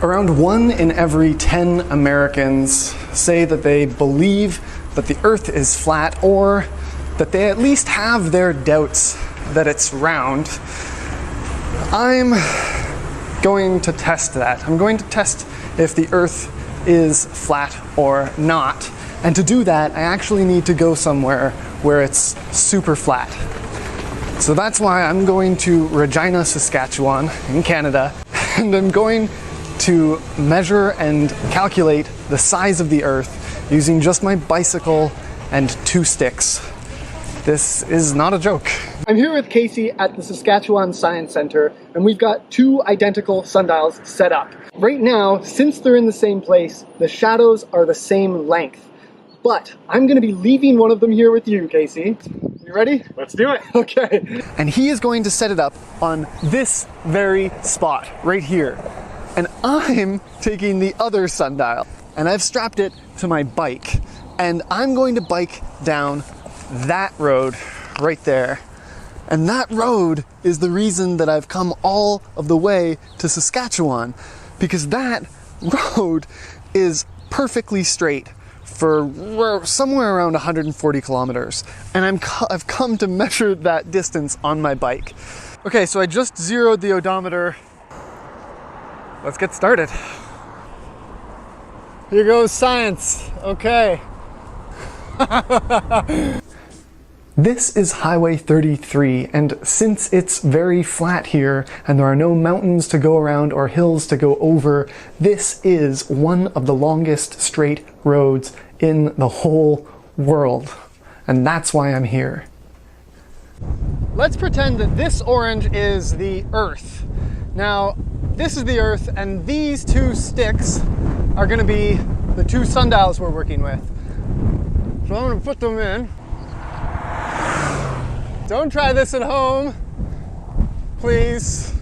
Around 1 in every 10 Americans say that they believe that the Earth is flat, or that they at least have their doubts that it's round. I'm going to test that. I'm going to test if the Earth is flat or not. And to do that, I actually need to go somewhere where it's super flat. So that's why I'm going to Regina, Saskatchewan in Canada, and I'm going to measure and calculate the size of the Earth using just my bicycle and 2 sticks. This is not a joke. I'm here with Casey at the Saskatchewan Science Centre, and we've got 2 identical sundials set up. Right now, since they're in the same place, the shadows are the same length. But I'm going to be leaving one of them here with you, Casey. You ready? Let's do it. Okay. And he is going to set it up on this very spot, right here. And I'm taking the other sundial, and I've strapped it to my bike. And I'm going to bike down that road right there. And that road is the reason that I've come all of the way to Saskatchewan, because that road is perfectly straight for somewhere around 140 kilometers. And I've come to measure that distance on my bike. Okay, so I just zeroed the odometer. Let's get started. Here goes science. Okay. This is Highway 33, and since it's very flat here and there are no mountains to go around or hills to go over, this is one of the longest straight roads in the whole world. And that's why I'm here. Let's pretend that this orange is the Earth. Now, this is the Earth, and these 2 sticks are going to be the 2 sundials we're working with. So I'm going to put them in. Don't try this at home, please.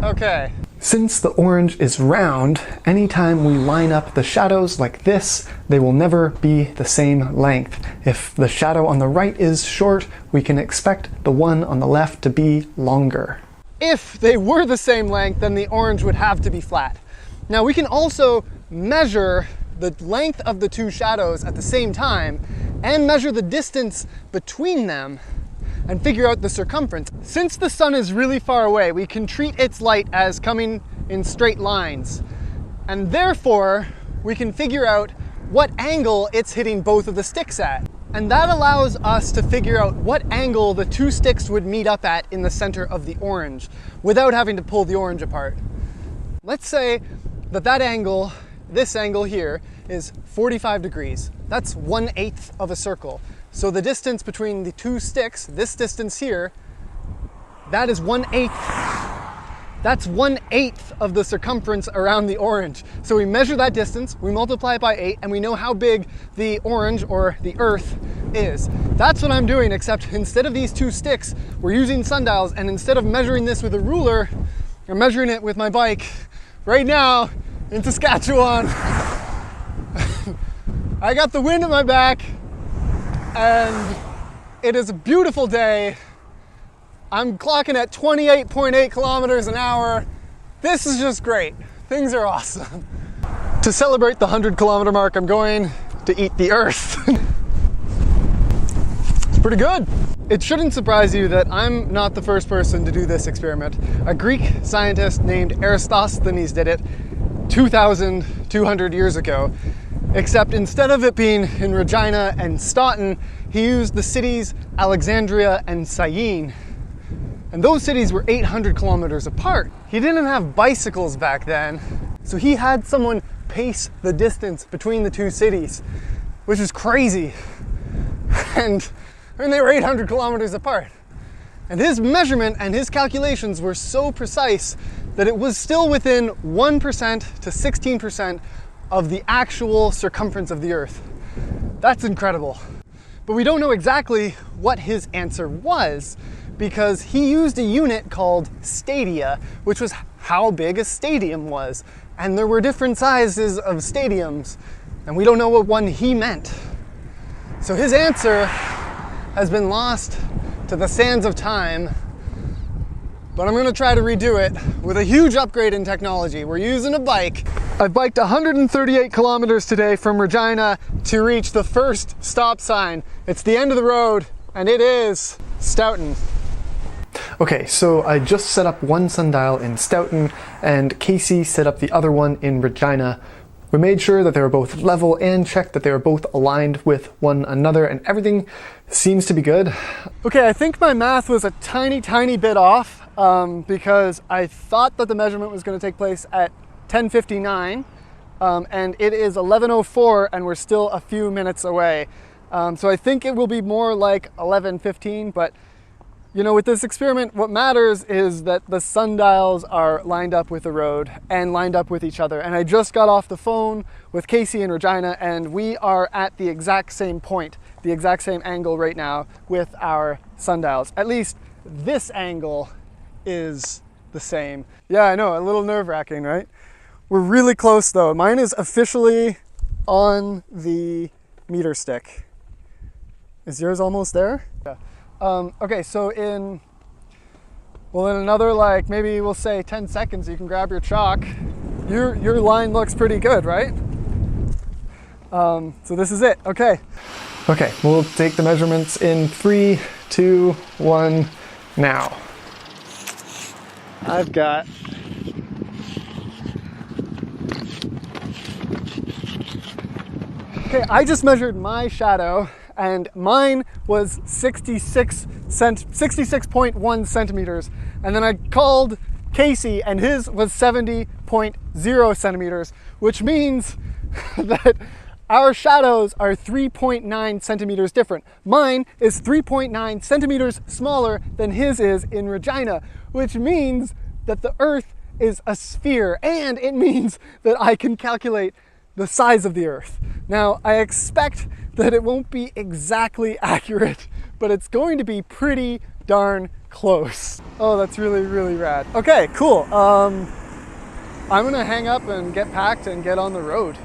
Okay. Since the orange is round, anytime we line up the shadows like this, they will never be the same length. If the shadow on the right is short, we can expect the one on the left to be longer. If they were the same length, then the orange would have to be flat. Now we can also measure the length of the 2 shadows at the same time and measure the distance between them and figure out the circumference. Since the sun is really far away, we can treat its light as coming in straight lines. And therefore, we can figure out what angle it's hitting both of the sticks at. And that allows us to figure out what angle the 2 sticks would meet up at in the center of the orange without having to pull the orange apart. Let's say that that angle, this angle here, is 45 degrees. That's 1/8 of a circle. So the distance between the 2 sticks, this distance here, that is 1/8. That's 1/8 of the circumference around the orange. So we measure that distance, we multiply it by 8, and we know how big the orange, or the Earth, is. That's what I'm doing, except instead of these 2 sticks, we're using sundials, and instead of measuring this with a ruler, I'm measuring it with my bike right now in Saskatchewan. I got the wind at my back, and it is a beautiful day. I'm clocking at 28.8 kilometers an hour. This is just great. Things are awesome. To celebrate the 100-kilometer mark, I'm going to eat the Earth. It's pretty good. It shouldn't surprise you that I'm not the first person to do this experiment. A Greek scientist named Eratosthenes did it 2,200 years ago. Except instead of it being in Regina and Stoughton, he used the cities Alexandria and Syene. And those cities were 800 kilometers apart. He didn't have bicycles back then, so he had someone pace the distance between the 2 cities, which is crazy. And they were 800 kilometers apart. And his measurement and his calculations were so precise that it was still within 1% to 16% of the actual circumference of the Earth. That's incredible. But we don't know exactly what his answer was, because he used a unit called stadia, which was how big a stadium was. And there were different sizes of stadiums, and we don't know what one he meant. So his answer has been lost to the sands of time, but I'm gonna try to redo it with a huge upgrade in technology. We're using a bike. I've biked 138 kilometers today from Regina to reach the first stop sign. It's the end of the road, and it is Stoughton. Okay, so I just set up one sundial in Stoughton, and Casey set up the other one in Regina. We made sure that they were both level and checked that they were both aligned with one another, and everything seems to be good. Okay, I think my math was a tiny bit off because I thought that the measurement was going to take place at 10:59, and it is 11:04, and we're still a few minutes away. So I think it will be more like 11:15, but you know, with this experiment, what matters is that the sundials are lined up with the road and lined up with each other. And I just got off the phone with Casey in Regina, and we are at the exact same point, the exact same angle right now with our sundials. At least this angle is the same. Yeah, I know, a little nerve-wracking, right? We're really close though. Mine is officially on the meter stick. Is yours almost there? Yeah. Okay, so in another, like, maybe we'll say 10 seconds, you can grab your chalk. Your line looks pretty good, right? So this is it, okay. Okay, we'll take the measurements in 3, 2, 1, now. I've got okay, I just measured my shadow, and mine was 66.1 centimeters. And then I called Casey, and his was 70.0 centimeters, which means that our shadows are 3.9 centimeters different. Mine is 3.9 centimeters smaller than his is in Regina, which means that the Earth is a sphere, and it means that I can calculate the size of the Earth. Now, I expect that it won't be exactly accurate, but it's going to be pretty darn close. Oh, that's really rad. Okay, cool. I'm gonna hang up and get packed and get on the road.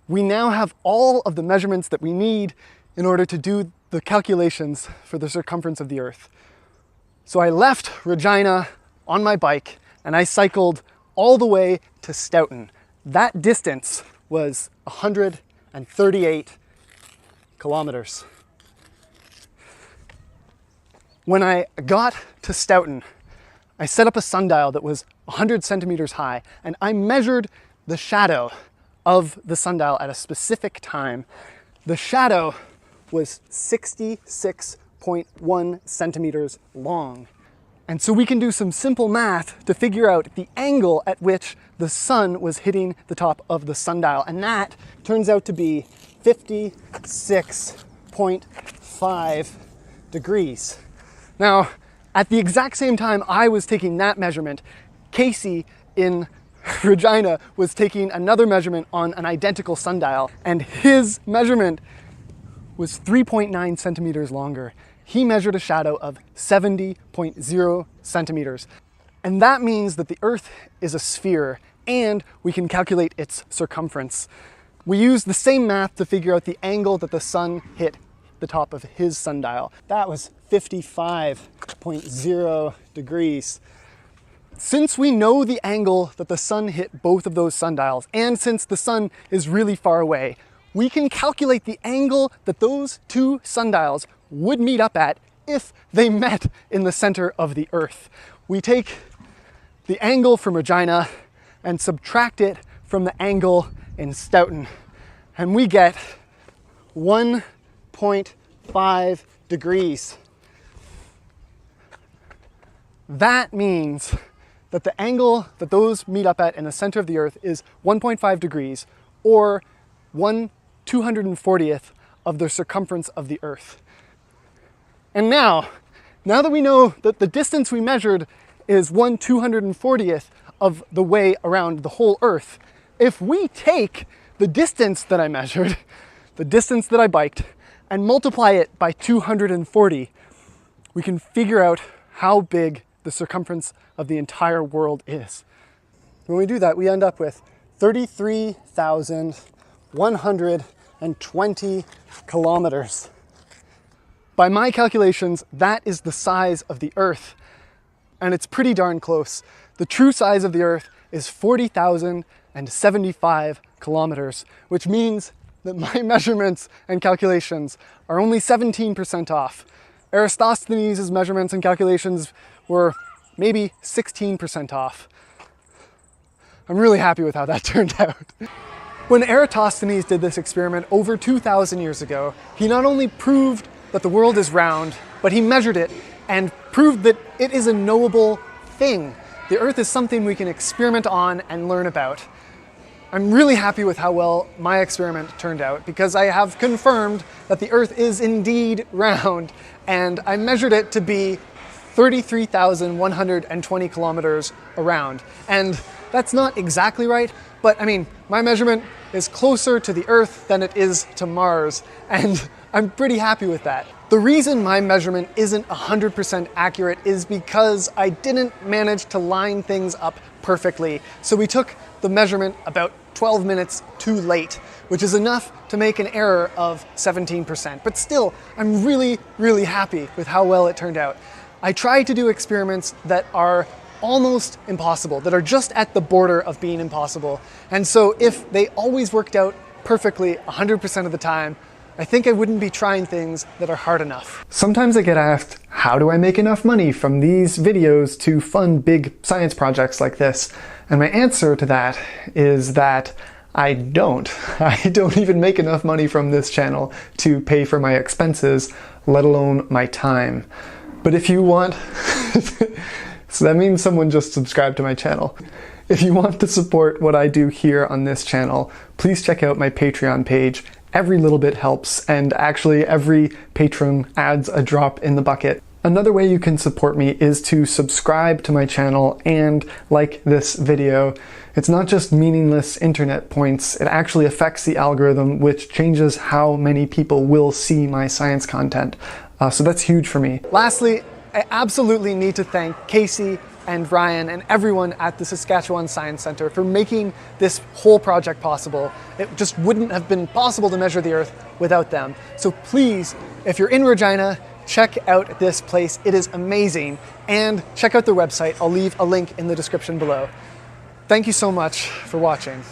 We now have all of the measurements that we need in order to do the calculations for the circumference of the Earth. So I left Regina on my bike and I cycled all the way to Stoughton. That distance was 138 kilometers. When I got to Stoughton, I set up a sundial that was 100 centimeters high, and I measured the shadow of the sundial at a specific time. The shadow was 66.1 centimeters long. And so we can do some simple math to figure out the angle at which the sun was hitting the top of the sundial, and that turns out to be 56.5 degrees. Now, at the exact same time I was taking that measurement, Casey in Regina was taking another measurement on an identical sundial, and his measurement was 3.9 centimeters longer. He measured a shadow of 70.0 centimeters. And that means that the Earth is a sphere, and we can calculate its circumference. We used the same math to figure out the angle that the sun hit the top of his sundial. That was 55.0 degrees. Since we know the angle that the sun hit both of those sundials, and since the sun is really far away, we can calculate the angle that those two sundials would meet up at if they met in the center of the Earth. We take the angle from Regina and subtract it from the angle in Stoughton, and we get 1.5 degrees. That means that the angle that those meet up at in the center of the Earth is 1.5 degrees, or 1/240th of the circumference of the Earth. And now that we know that the distance we measured is 1/240th of the way around the whole Earth, if we take the distance that I measured, the distance that I biked, and multiply it by 240, we can figure out how big the circumference of the entire world is. When we do that, we end up with 33,120 kilometers. By my calculations, that is the size of the Earth. and it's pretty darn close. The true size of the Earth is 40,075 kilometers, which means that my measurements and calculations are only 17% off. Eratosthenes' measurements and calculations were maybe 16% off. I'm really happy with how that turned out. When Eratosthenes did this experiment over 2,000 years ago, he not only proved that the world is round, but he measured it and proved that it is a knowable thing. The Earth is something we can experiment on and learn about. I'm really happy with how well my experiment turned out because I have confirmed that the Earth is indeed round, and I measured it to be 33,120 kilometers around. And that's not exactly right, but I mean, my measurement is closer to the Earth than it is to Mars, and I'm pretty happy with that. The reason my measurement isn't 100% accurate is because I didn't manage to line things up perfectly. So we took the measurement about 12 minutes too late, which is enough to make an error of 17%. But still, I'm really, really happy with how well it turned out. I tried to do experiments that are almost impossible, that are just at the border of being impossible. And so if they always worked out perfectly 100% of the time, I think I wouldn't be trying things that are hard enough. Sometimes I get asked, how do I make enough money from these videos to fund big science projects like this? And my answer to that is that I don't. I don't even make enough money from this channel to pay for my expenses, let alone my time. But if you want, so that means someone just subscribed to my channel. If you want to support what I do here on this channel, please check out my Patreon page. Every little bit helps, and actually every patron adds a drop in the bucket. Another way you can support me is to subscribe to my channel and like this video. It's not just meaningless internet points, it actually affects the algorithm, which changes how many people will see my science content. So that's huge for me. Lastly, I absolutely need to thank Casey and Ryan and everyone at the Saskatchewan Science Centre for making this whole project possible. It just wouldn't have been possible to measure the Earth without them. So please, if you're in Regina, check out this place. It is amazing. And check out their website. I'll leave a link in the description below. Thank you so much for watching.